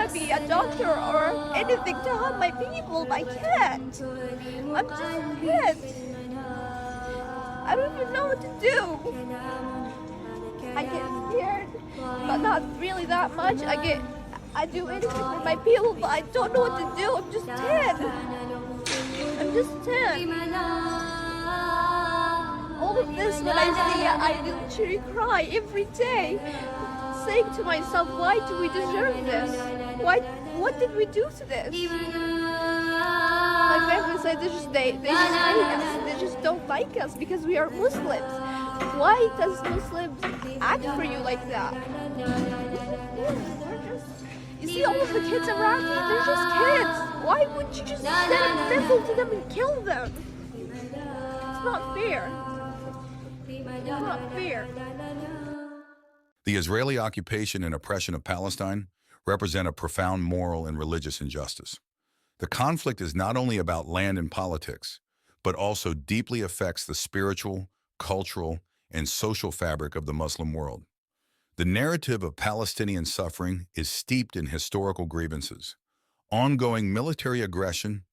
to be a doctor or anything to help my people. I can't. I'm just hit. I don't even know what to do. I get scared, but not really that much. I do anything for my people, but I don't know what to do. I'm just 10. I'm just 10. All of this, when I see it, I literally cry every day, saying to myself, why do we deserve this? What did we do to this? My family said they just hate us. They just don't like us because we are Muslims. Why does Muslims act for you like that? You see all of the kids around me, they're just kids. Why would you just send a missile to them and kill them? It's not fair. It's not fair. The Israeli occupation and oppression of Palestine represent a profound moral and religious injustice. The conflict is not only about land and politics, but also deeply affects the spiritual, cultural, and social fabric of the Muslim world. The narrative of Palestinian suffering is steeped in historical grievances, ongoing military aggression,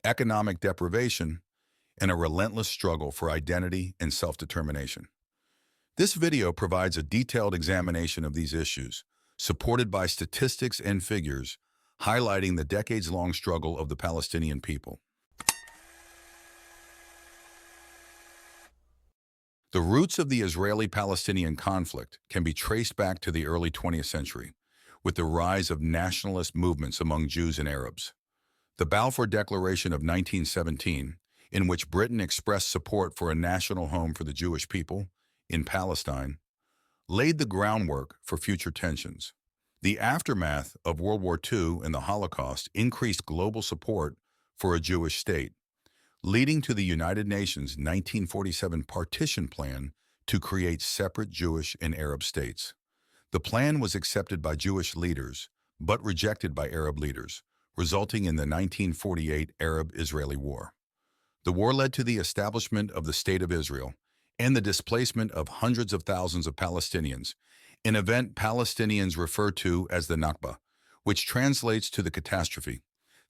economic deprivation, and a relentless struggle for identity and self-determination. This video provides a detailed examination of these issues, supported by statistics and figures, highlighting the decades-long struggle of the Palestinian people. The roots of the Israeli-Palestinian conflict can be traced back to the early 20th century, with the rise of nationalist movements among Jews and Arabs. The Balfour Declaration of 1917, in which Britain expressed support for a national home for the Jewish people in Palestine, laid the groundwork for future tensions. The aftermath of World War II and the Holocaust increased global support for a Jewish state, leading to the United Nations' 1947 partition plan to create separate Jewish and Arab states. The plan was accepted by Jewish leaders, but rejected by Arab leaders, resulting in the 1948 Arab-Israeli War. The war led to the establishment of the State of Israel and the displacement of hundreds of thousands of Palestinians, an event Palestinians refer to as the Nakba, which translates to the catastrophe.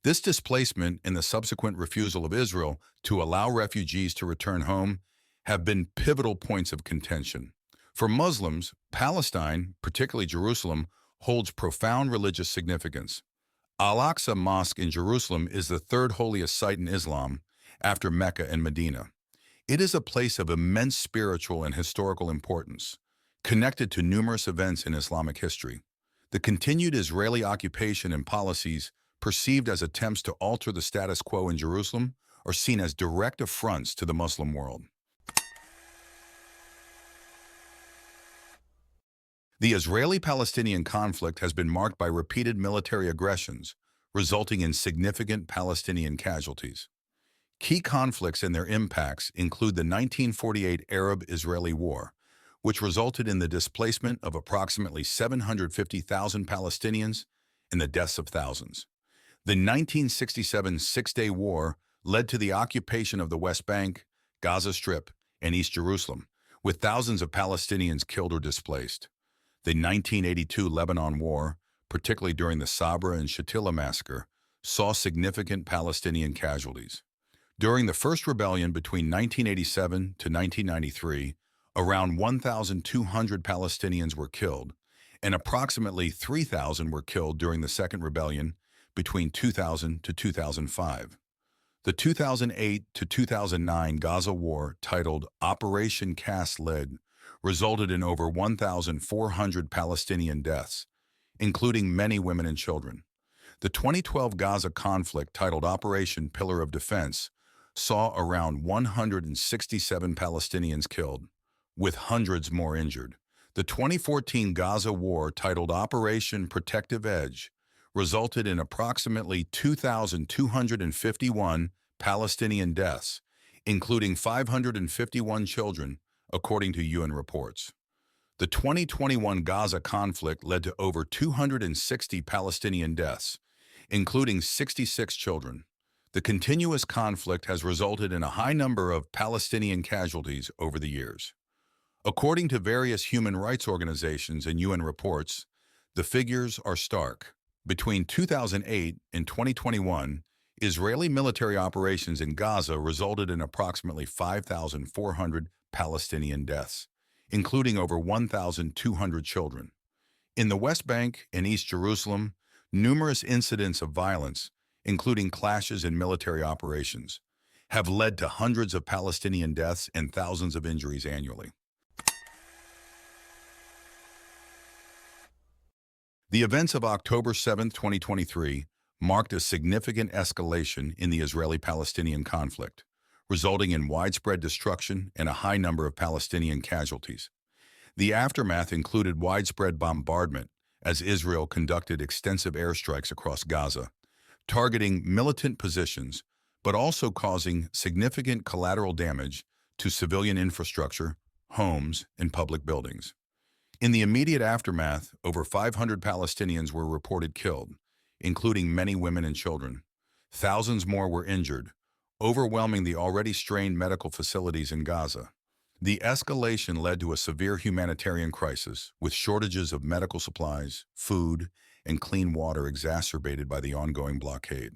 This displacement and the subsequent refusal of Israel to allow refugees to return home have been pivotal points of contention. For Muslims, Palestine, particularly Jerusalem, holds profound religious significance. Al-Aqsa Mosque in Jerusalem is the third holiest site in Islam, after Mecca and Medina. It is a place of immense spiritual and historical importance, connected to numerous events in Islamic history. The continued Israeli occupation and policies perceived as attempts to alter the status quo in Jerusalem are seen as direct affronts to the Muslim world. The Israeli-Palestinian conflict has been marked by repeated military aggressions, resulting in significant Palestinian casualties. Key conflicts and their impacts include the 1948 Arab-Israeli War, which resulted in the displacement of approximately 750,000 Palestinians and the deaths of thousands. The 1967 Six-Day War led to the occupation of the West Bank, Gaza Strip, and East Jerusalem, with thousands of Palestinians killed or displaced. The 1982 Lebanon War, particularly during the Sabra and Shatila massacre, saw significant Palestinian casualties. During the first rebellion between 1987 to 1993, around 1,200 Palestinians were killed, and approximately 3,000 were killed during the second rebellion between 2000 to 2005. The 2008 to 2009 Gaza War, titled Operation Cast Lead, resulted in over 1,400 Palestinian deaths, including many women and children. The 2012 Gaza conflict, titled Operation Pillar of Defense, saw around 167 Palestinians killed, with hundreds more injured. The 2014 Gaza War, titled Operation Protective Edge, resulted in approximately 2,251 Palestinian deaths, including 551 children, according to UN reports. The 2021 Gaza conflict led to over 260 Palestinian deaths, including 66 children. The continuous conflict has resulted in a high number of Palestinian casualties over the years. According to various human rights organizations and UN reports, the figures are stark. Between 2008 and 2021, Israeli military operations in Gaza resulted in approximately 5,400 Palestinian deaths, including over 1,200 children. In the West Bank and East Jerusalem, numerous incidents of violence, including clashes and military operations, have led to hundreds of Palestinian deaths and thousands of injuries annually. The events of October 7, 2023, marked a significant escalation in the Israeli-Palestinian conflict, resulting in widespread destruction and a high number of Palestinian casualties. The aftermath included widespread bombardment as Israel conducted extensive airstrikes across Gaza, targeting militant positions, but also causing significant collateral damage to civilian infrastructure, homes, and public buildings. In the immediate aftermath, over 500 Palestinians were reported killed, including many women and children. Thousands more were injured, overwhelming the already strained medical facilities in Gaza. The escalation led to a severe humanitarian crisis, with shortages of medical supplies, food, and clean water exacerbated by the ongoing blockade.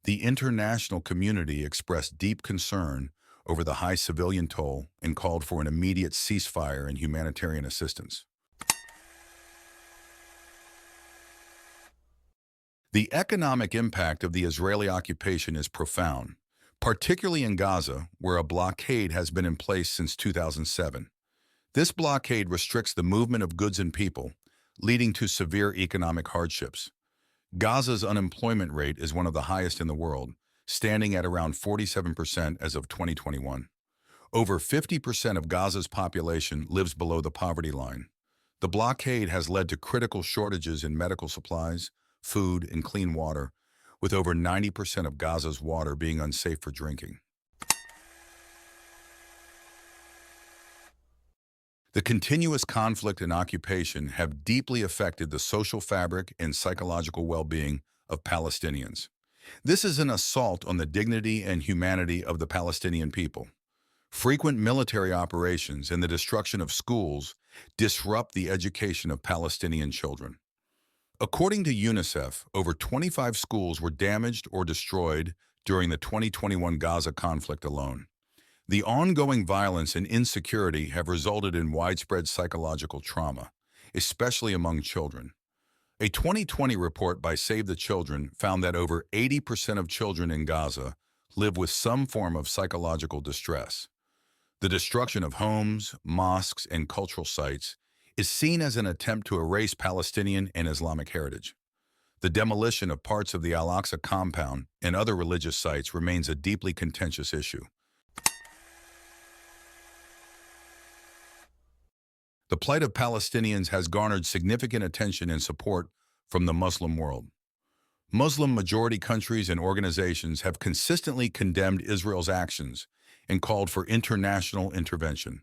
The international community expressed deep concern over the high civilian toll and called for an immediate ceasefire and humanitarian assistance. The economic impact of the Israeli occupation is profound, particularly in Gaza, where a blockade has been in place since 2007. This blockade restricts the movement of goods and people, leading to severe economic hardships. Gaza's unemployment rate is one of the highest in the world, standing at around 47% as of 2021. Over 50% of Gaza's population lives below the poverty line. The blockade has led to critical shortages in medical supplies, food, and clean water, with over 90% of Gaza's water being unsafe for drinking. The continuous conflict and occupation have deeply affected the social fabric and psychological well-being of Palestinians. This is an assault on the dignity and humanity of the Palestinian people. Frequent military operations and the destruction of schools disrupt the education of Palestinian children. According to UNICEF, over 25 schools were damaged or destroyed during the 2021 Gaza conflict alone. The ongoing violence and insecurity have resulted in widespread psychological trauma, especially among children. A 2020 report by Save the Children found that over 80% of children in Gaza live with some form of psychological distress. The destruction of homes, mosques, and cultural sites is seen as an attempt to erase Palestinian and Islamic heritage. The demolition of parts of the Al-Aqsa compound and other religious sites remains a deeply contentious issue. The plight of Palestinians has garnered significant attention and support from the Muslim world. Muslim-majority countries and organizations have consistently condemned Israel's actions and called for international intervention.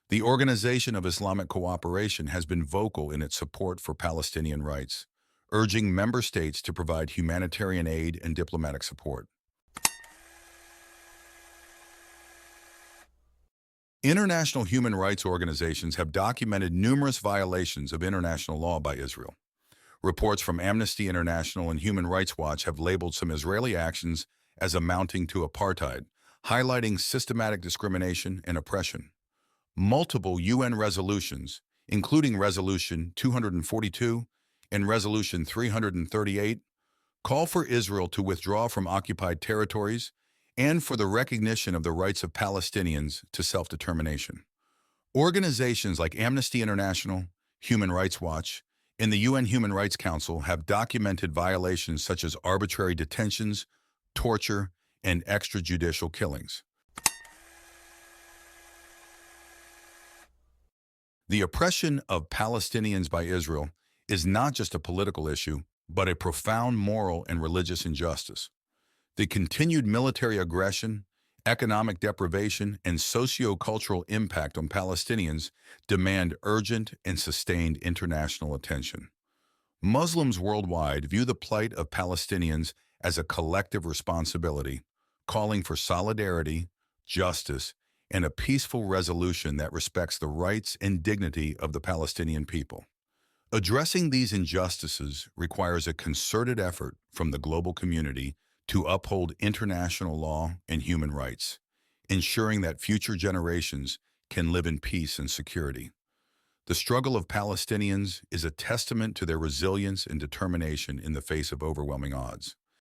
The Organization of Islamic Cooperation has been vocal in its support for Palestinian rights, urging member states to provide humanitarian aid and diplomatic support. International human rights organizations have documented numerous violations of international law by Israel. Reports from Amnesty International and Human Rights Watch have labeled some Israeli actions as amounting to apartheid, highlighting systematic discrimination and oppression. Multiple UN resolutions, including Resolution 242 and Resolution 338, call for Israel to withdraw from occupied territories and for the recognition of the rights of Palestinians to self-determination. Organizations like Amnesty International, Human Rights Watch, and the UN Human Rights Council have documented violations such as arbitrary detentions, torture, and extrajudicial killings. The oppression of Palestinians by Israel is not just a political issue, but a profound moral and religious injustice. The continued military aggression, economic deprivation, and socio-cultural impact on Palestinians demand urgent and sustained international attention. Muslims worldwide view the plight of Palestinians as a collective responsibility, calling for solidarity, justice, and a peaceful resolution that respects the rights and dignity of the Palestinian people. Addressing these injustices requires a concerted effort from the global community to uphold international law and human rights, ensuring that future generations can live in peace and security. The struggle of Palestinians is a testament to their resilience and determination in the face of overwhelming odds.